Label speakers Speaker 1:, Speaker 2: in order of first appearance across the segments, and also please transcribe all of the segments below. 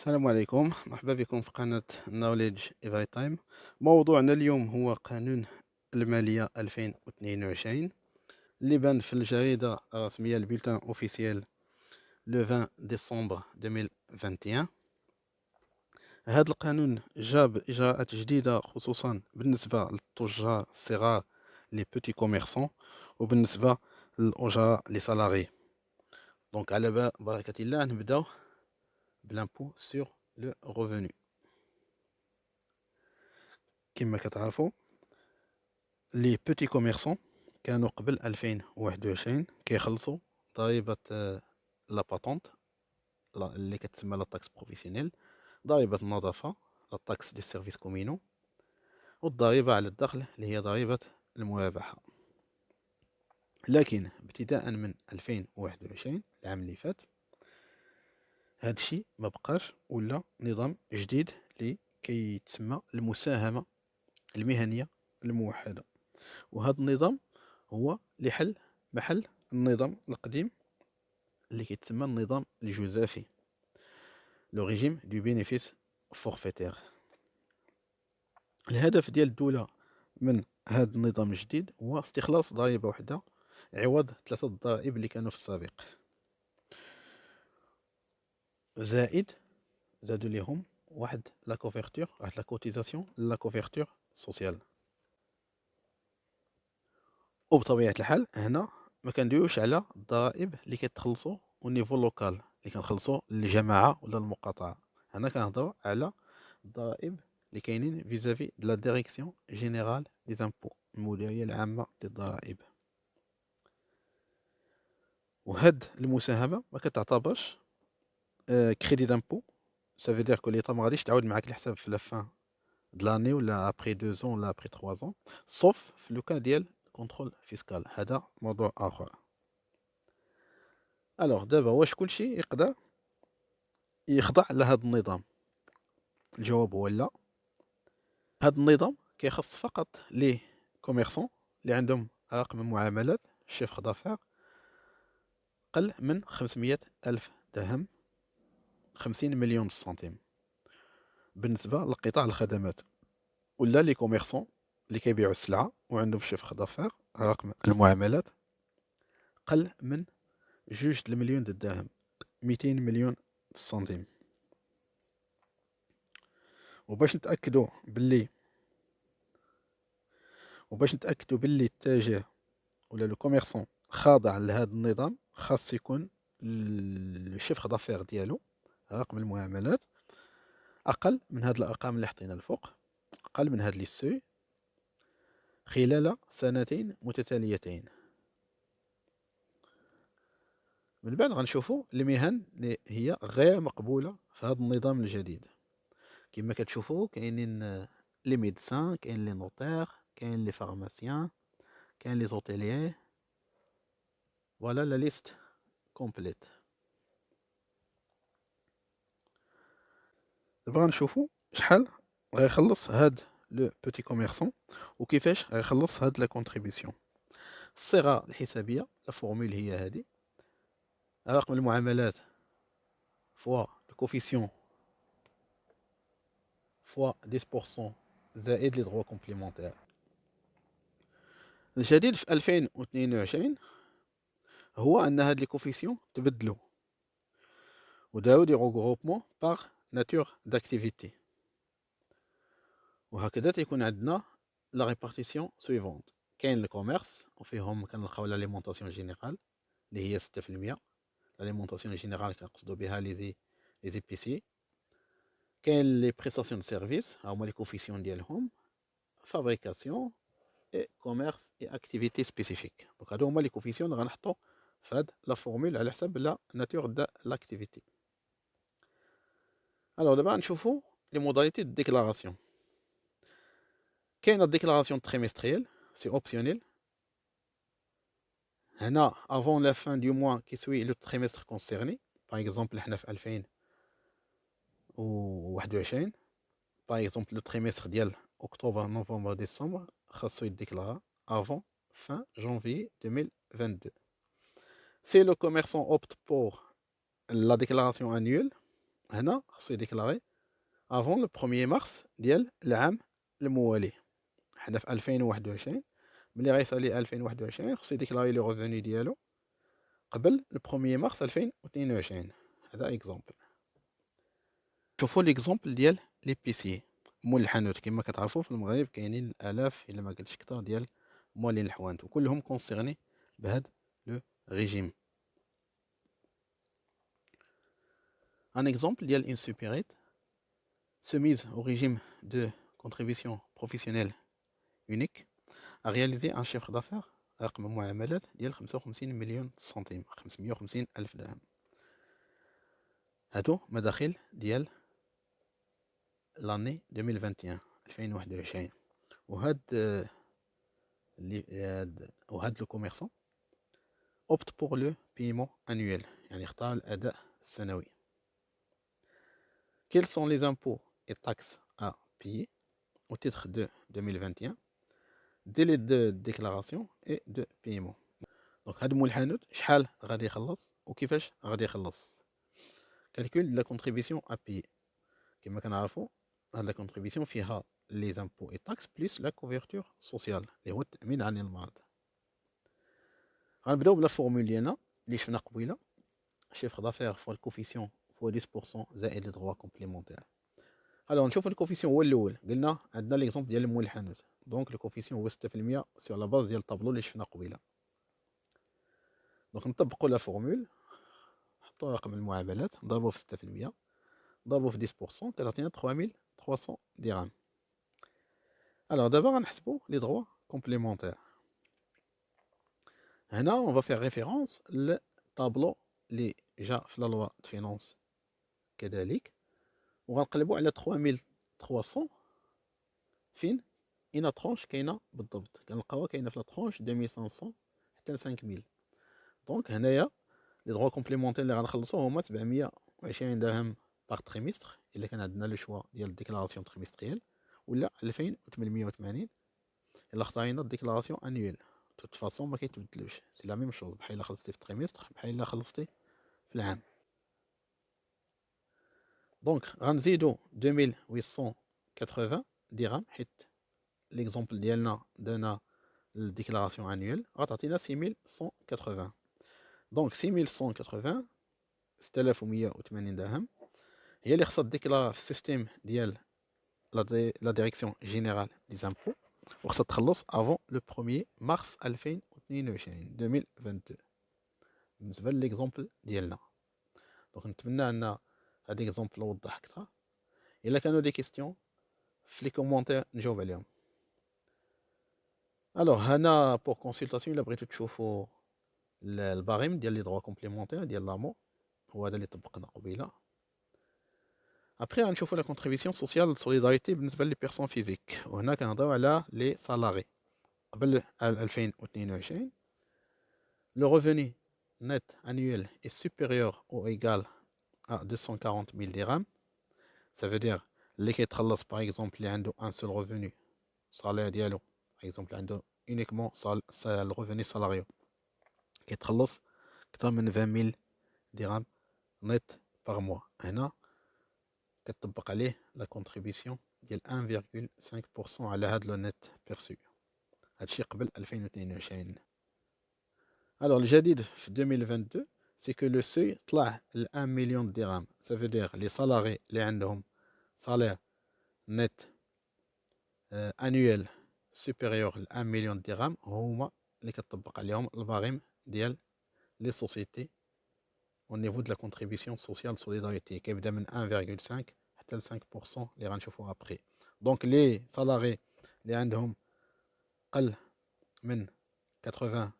Speaker 1: السلام عليكم، مرحبا بكم في قناة Knowledge Every Time. موضوعنا اليوم هو قانون المالية 2022 اللي بان في الجريدة الرسمية البلتان اوفيسيال لو 20 ديسمبر 2021. هذا القانون جاب إجراءات جديدة خصوصا بالنسبة للتجار الصغار لي بوتي كوميرسون وبالنسبة للأجراء لي سالاري. دونك على بركة الله نبداو بلامبو سور لو ريفوني. كما كتعرفوا لي بوتي كوميرسون كانوا قبل 2021 كيخلصوا ضريبة لا باتونت اللي كتسمى لا تاكس بروفيسيونيل، ضريبة النظافة لا تاكس دي سيرفيس كومينو، والضريبة على الدخل اللي هي ضريبة المرابحة. لكن ابتداء من 2021 العام اللي فات هادشي ما بقاش، ولا نظام جديد اللي كيتسمى المساهمة المهنية الموحدة. وهذا النظام هو اللي حل محل النظام القديم اللي كيتسمى النظام الجزافي، لو ريجيم دو بينيفيس فورفيتير. الهدف ديال الدولة من هذا النظام الجديد هو استخلاص ضريبة واحدة عوض ثلاثة الضرائب اللي كانوا في السابق، زائد زادوا ليهم واحد لا كوفرتور، واحد لا كوتيزاسيون لا كوفرتور سوسيال. وبطبيعة الحال هنا ما كندويوش على الضرائب اللي كتخلصوا او نيفو لوكال اللي كنخلصوا للجماعة ولا المقاطعة. هنا كنهضروا على الضرائب اللي كاينين فيزافي د لا ديريكسيون جينيرال دي زامبو، المديرية العامة للضرائب. وهاد المساهمة ما كتعتبرش كريدي دامبو، سافو دير كو ليطا ما غاديش تعاود معاك الحساب في لافان د لاني ولا ابري 2 ولا ابري 3 صوف في لو كان ديال كونترول فيسكال، هذا موضوع اخر. الوغ دابا واش كلشي يقدر يخضع لهذا النظام؟ الجواب هو لا. هذا النظام كيخص فقط لي كوميرسون اللي عندهم رقم معاملات شيفر دافير قل من 500 ألف درهم، 50 مليون سنتيم. بالنسبة لقطاع الخدمات ولا لي كوميرسون اللي كيبيعوا السلعة وعندهم شيفر دافير رقم المعاملات قل من 2 المليون د الدرهم، 200 مليون سنتيم. وباش نتأكدوا باللي التاجر ولا لو كوميرسون خاضع لهذا النظام، خاص يكون الشيفر دافير ديالو رقم المعاملات اقل من هاد الارقام اللي حطينا الفوق، اقل من هاد لي سوي خلال سنتين متتاليتين. من بعد غنشوفوا المهن اللي هي غير مقبوله في هذا النظام الجديد. كما كتشوفوا كاينين لي ميدسان، كاين لي نوتير، كاين لي فارماسيان، كاين لي زوتيليير. فوالا لا ليست كومبليت. دابا غنشوفوا شحال غيخلص هاد لو بوتي كوميرسون وكيفاش غيخلص هاد لا كونتريبيسيون. الصيغه الحسابيه لا فورمول هي هادي: رقم المعاملات فوا الكوفيسيون فوا 10% زائد لي دغوا كومبليمونتير. الجديد في 2022 هو ان هاد لي كوفيسيون تبدلوا وداو دي روغروبمون باغ ناتور داكتيفيتي. وهكذا تيكون عندنا لا ريبارتيسيون سويفونت: كاين الكوميرس وفيهم كنلقاو لاليمونطاسيون جينيرال اللي هي 6%. لاليمونطاسيون جينيرال كنقصدوا بها لي زيبيسي. كاين لي بريستاسيون دو سيرفيس هما لي كوفيسيون ديالهم: فابريكاسيون اي كوميرس اي اكتيفيتي سبيسيفيك. دونك هادو هما لي كوفيسيون اللي غنحطو في هاد لا فورمول على حساب لا ناتور دا لاكتيفيتي. الوغ دابا نشوفو لي موداليتي دو ديكلاراسيون. كاينه الديكلاراسيون تريمستريال سي اوبسيونيل. هنا افون لا فان دو موا كي سوي لو تريمستر كونسيرني. باغ اكزومبل حنا في 2021 باغ اكزومبل لو تريمستر ديال اكتوبر نوفمبر ديسمبر خاصو يديكلارا avant fin janvier 2022. Si le commerçant opte pour la déclaration annuelle, هنا خصو يديكلاري افون لو 1 مارس ديال العام الموالي. حنا في 2021 ملي غيسالي 2021 خصو يديكلاري لو ريفوني ديالو قبل لو 1 مارس 2022. هذا اكزومبل. شوفوا ليكزومبل ديال لي بيسي مول الحانوت. كما كتعرفوا في المغرب كاينين الاف الا ما قلتش كثر ديال مولين الحوانت وكلهم كونسيرني بهذا لو ريجيم. ان اكزومبل ديال ان سوبيريت se mise au régime de contribution professionnelle unique a réalisé un chiffre d'affaires رقم معاملات ديال 55 مليون سنتيم، 550 ألف درهم. هادو مداخل ديال لاني 2021 2021. وهاد لو كوميرسون opte pour le paiement annuel يعني اختار الأداء السنوي. Quels sont les impôts et taxes à payer au titre de 2021 délai de déclaration et de paiement. دونك هاد مول الحانوت شحال غادي يخلص وكيفاش غادي يخلص. كالكول لا كونتريبيسيون ا بي. كما كنعرفوا هاد لا كونتريبيسيون فيها لي زامبو اي تاكس بليس لا كوفرتور سوسيال اللي هو التامين عن المرض. غنبداو بلا فورمول ديالنا اللي شفنا قبيله. شيفر دافير فوا الكوفيسيون فوا 10% زائد لي دروا كومبليمونتير. الوغ نشوفو الكوفيسيون هو الاول. قلنا عندنا ليكزومبل ديال مول الحانوت دونك الكوفيسيون هو 6% سور لا باز ديال الطابلو اللي شفنا قبيله. دونك نطبقوا لا فورمول. نحطوا رقم المعاملات نضربوه في 6% نضربوه في 10% كتعطينا 3300 درهم. الوغ دابا غنحسبوا لي دروا كومبليمونتير. هنا اون فا فيغ ريفيرونس للطابلو اللي جا في لا لوا د فينونس كذلك وغنقلبوا على 3300 فين اين ترونش كاينه بالضبط. كنلقاوها كاينه في لا ترونش 2500 حتى 5000. دونك هنايا لي دروا كومبليمونتير اللي غنخلصوا هما 720 درهم باغ تريمستر الا كان عندنا لو شوا ديال الديكلاراسيون تريمستريال، ولا 2880 الا اختارينا الديكلاراسيون انيويل. توت فاصون ما كيتبدلوش، سي لا ميم شوز بحال الا خلصتي في التريمستر بحال الا خلصتي في العام. دونك غنزيدو 2880 درهم حيت ليكزومبل ديالنا دانا الديكلاراسيون انيويل غتعطينا 6180. دونك 6180 6180 درهم هي اللي خصها ديكلارا في السيستيم ديال لا ديريكسيون جينيرال دي زامبو وخصها تخلص افون لو 1 مارس 2022 بالنسبه ليكزومبل ديالنا. دونك نتمنى ان هاد ليكزومبل وضح اكثر. الا كانوا دي كيستيون في لي كومونتير نجاوب عليهم. الوغ هنا بور كونسلطاسيون الا بغيتو تشوفوا الباريم ديال لي دروا كومبليمونتير ديال لامو هو هذا اللي طبقنا قبيله. ابري غنشوفوا لا كونتريبيسيون سوسيال سوليداريتي بالنسبه لي بيرسون فيزيك وهنا كنهضروا على لي سالاري. قبل 2022 le revenu net annuel est supérieur ou égal à 240 000 dirhams. Ça veut dire اللي كيتخلص par exemple اللي عنده un seul revenu salaire ديالو par exemple عنده uniquement le revenu salarial كيتخلص اكثر من 20 000 درهم net par mois. هنا كتطبق عليه لا كونتريبيسيون ديال 1.5% على هاد لو نت بيرسو. هادشي قبل 2022. الوغ الجديد في 2022 سي كو لو سوي طلع ل 1 مليون درهم. سا فو دير لي سالاري اللي عندهم صالير نت انيويل سوبيريور ل 1 مليون درهم هما اللي كتطبق عليهم الباريم ديال لي سوسيتي au niveau de la contribution sociale solidarité كيبدا من 1.5 حتى ل 5% اللي غنشوفوها ابري. دونك لي سالاري اللي عندهم قل من 80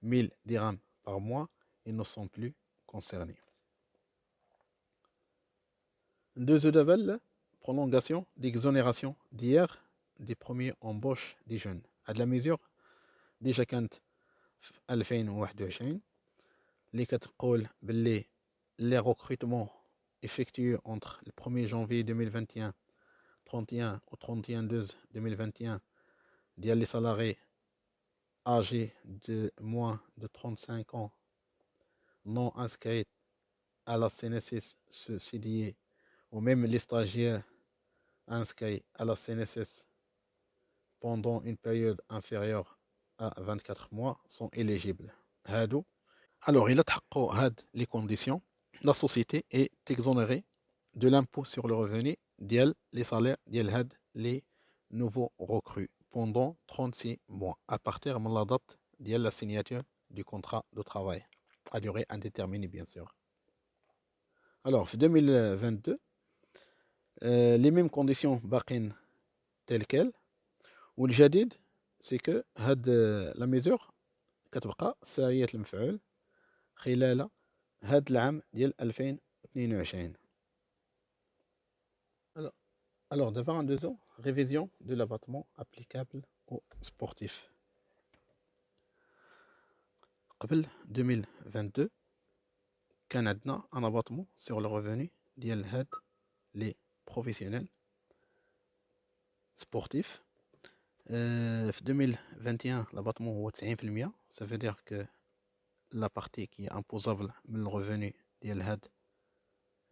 Speaker 1: 000 dirhams par mois ils ne sont plus concernés. Deuxième level, prolongation d'exonération d'hier des premiers embauches des jeunes. هاد la mesure déjà كانت في 2021 اللي كتقول باللي les recrutements effectués entre le 1er janvier 2021 31 au 31/12/2021 ديال les salariés âgés de moins de 35 ans non inscrits à la CNSS ce CDI ou même les stagiaires inscrits à la CNSS pendant une période inférieure à 24 mois sont éligibles. Alors, il a les conditions. La société est exonérée de l'impôt sur le revenu les salaires les nouveaux recrues pendant 36 mois à partir de la date de la signature du contrat de travail à durée indéterminée, bien sûr. Alors, en 2022, les mêmes conditions باقين telles quelles. والجديد c'est que la mesure كتبقى سارية المفعول خلال هذا العام ديال 2022. Alors, devant un deuxième, révision de l'abattement applicable aux sportifs. قبل 2022 كان عندنا un abattement sur le revenu ديال هاد les professionnels sportifs. في 2021 l'abattement هو 90%. Ça veut dire que la partie qui est imposable من le revenu ديال هاد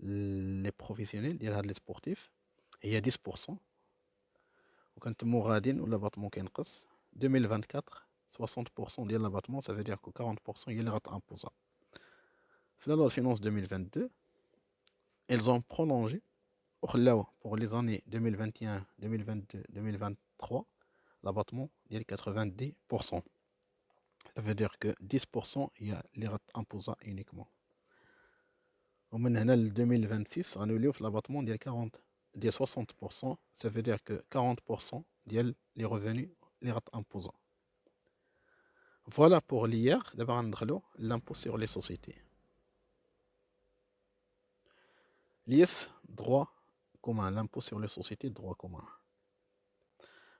Speaker 1: les professionnels ديال هاد les sportifs هي 10%. وكنتمو غاديين والabattement كينقص 2024 60% ديال l'abattement. Ça veut dire que 40% هي اللي غتامبوزا. في la loi de finances 2022 ils ont prolongé pour les années 2021 2022 2023 l'abattement ديال 90%. Ça veut dire que 10% هي اللي غتامبوزا uniquement. ومن هنا ل 2026 غنوليو في l'abattement ديال 60%. Ça veut dire que 40% ديال les revenus اللي غتامبوزا. Voilà pour l'hier. D'abord غندخلو l'impôt sur les sociétés. l'IS droit commun, l'impôt sur les sociétés droit commun.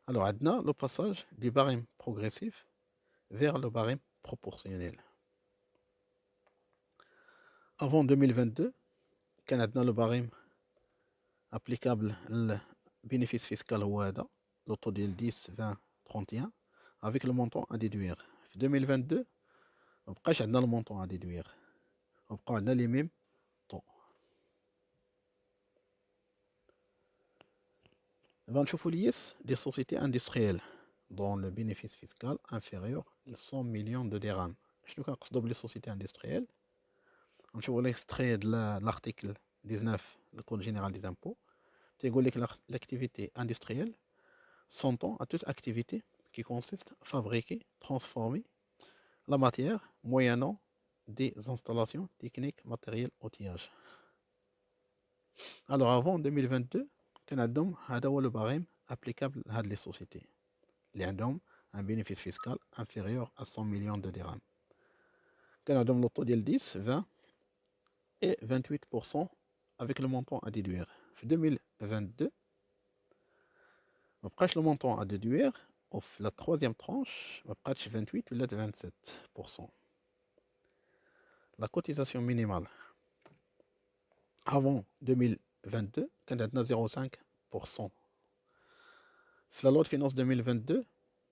Speaker 1: Alors, عندنا le passage du barème progressif vers le barème proportionnel. Avant 2022, كان عندنا le barème applicable le bénéfice fiscal هو هذا le taux ديال 10 20 31 avec le montant à déduire. في 2022 ما بقاش عندنا le montant à déduire, وبقاو عندنا les mêmes taux. نشوفوا l'IS des sociétés industrielles dont le bénéfice fiscal inférieur à 100 millions de dirhams. شنو كنقصدوا بلي sociétés industrielles؟ نشوفوا l'extrait de l'article 19 du code général des impôts. تيقول لك l'activité industrielle s'entend à toute activité qui consiste à fabriquer, transformer la matière moyennant des installations techniques, matériel, outillage. Alors avant 2022 كان عندهم هذا هو le barème applicable à les sociétés اللي عندهم un bénéfice fiscal inférieur à 100 millions de dirhams. كان عندهم le taux ديال 10 20 et 28% avec le montant à déduire. في 2022 ما بقاش le montant à déduire, وفي la troisième tranche ما بقاتش 28 ولا 27%. La cotisation minimale avant 2022 كانت عندنا 0,5%. في la loi de finances 2022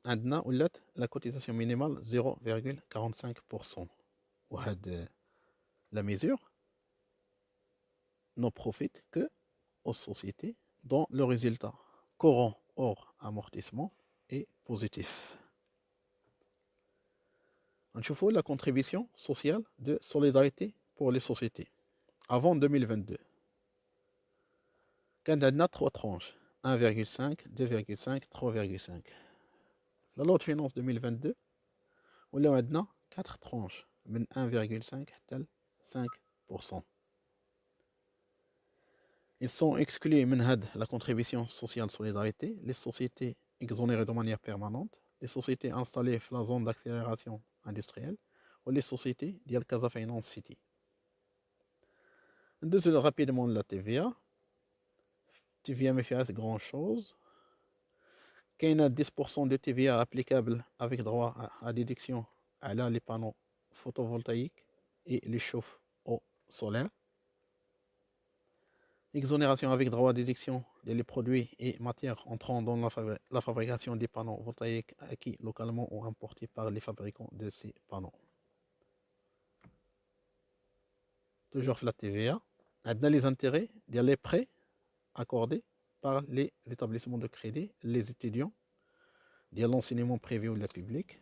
Speaker 1: عندنا ولات la cotisation minimale 0,45%. وهاد la mesure ne profite que aux sociétés dont le résultat courant hors amortissement est positif. نشوفوا la contribution sociale de solidarité pour les sociétés avant 2022. كان عندنا 3 tranches 1,5 2,5 3,5. La loi de finances 2022 ولاو عندنا 4 tranches من 1,5 حتى ل 5%. Ils sont exclus من هاد la contribution sociale solidarité les sociétés exonérées de manière permanente, les sociétés installées dans la zone d'accélération industrielle ou les sociétés ديال Casa Finance City. ندوزو rapidement la TVA. TVA ما فيهاش grand chose. كاينه 10% de TVA applicable avec droit à déduction على les panneaux photovoltaïques et les chauffe-eau solaire. Exonération avec droit à déduction des produits et matières entrant dans la fabrication des panneaux voltaïques acquis localement ou importés par les fabricants de ces panneaux. Toujours la TVA. عندنا les intérêts ديال les prêts accordés par les établissements de crédit, les étudiants de l'enseignement privé ou le public,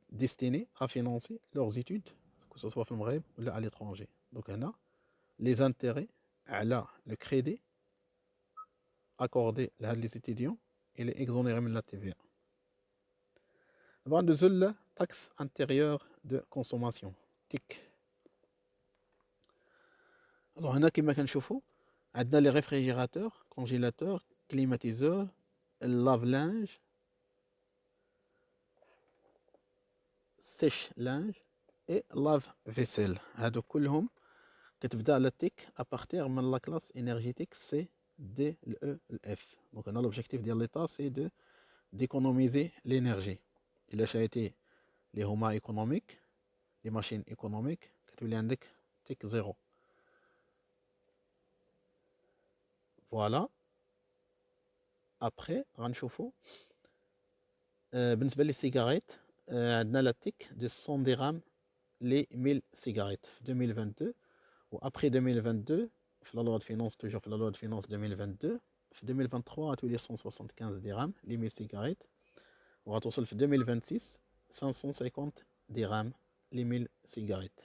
Speaker 1: destinés à financer leurs études, que ce soit au Maghreb ou à l'étranger. Donc, on a les intérêts, le crédit accordé les étudiants, il est exonéré de la TVA. Avant de la taxe intérieure de consommation, TIC. Alors, on a qui كنشوفوا عندنا les réfrigérateurs, congélateurs, climatiseurs, lave-linge, sèche-linge et lave-vaisselle. هادو كلهم كتبدا على TIC à partir من la classe énergétique C, D, E, F. Donc, on a l'objectif de l'État, c'est d'économiser l'énergie. Il a été les هما économiques, les machines économiques, كتولي عندك TIC 0. Voilà. Après, غنشوفوا بالنسبة للسيجاريت عندنا la TIC de 100 dirhams les 1000 cigarettes في 2022 و après 2022 في la loi de finance toujours في la loi de finance 2022 في 2023 غتولي 175 dirhams les 1000 cigarettes وغتوصل في 2026 550 dirhams les 1000 cigarettes.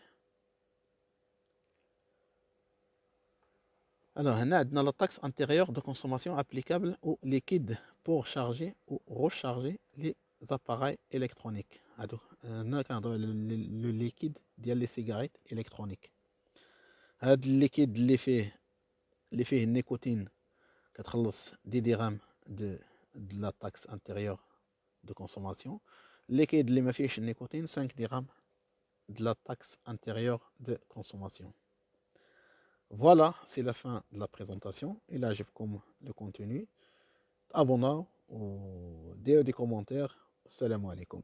Speaker 1: Alors, on a la taxe intérieure de consommation applicable au liquide pour charger ou recharger les appareils électroniques. On a le liquide des cigarettes électroniques. Le liquide, l'effet nicotine, 10 dirhams de la taxe intérieure de consommation. Le liquide, l'effet nicotine, 5 dirhams de la taxe intérieure de consommation. Voilà, c'est la fin de la présentation. Et là, je comme le contenu. Abonnez-vous, des commentaires. Salam alaikum.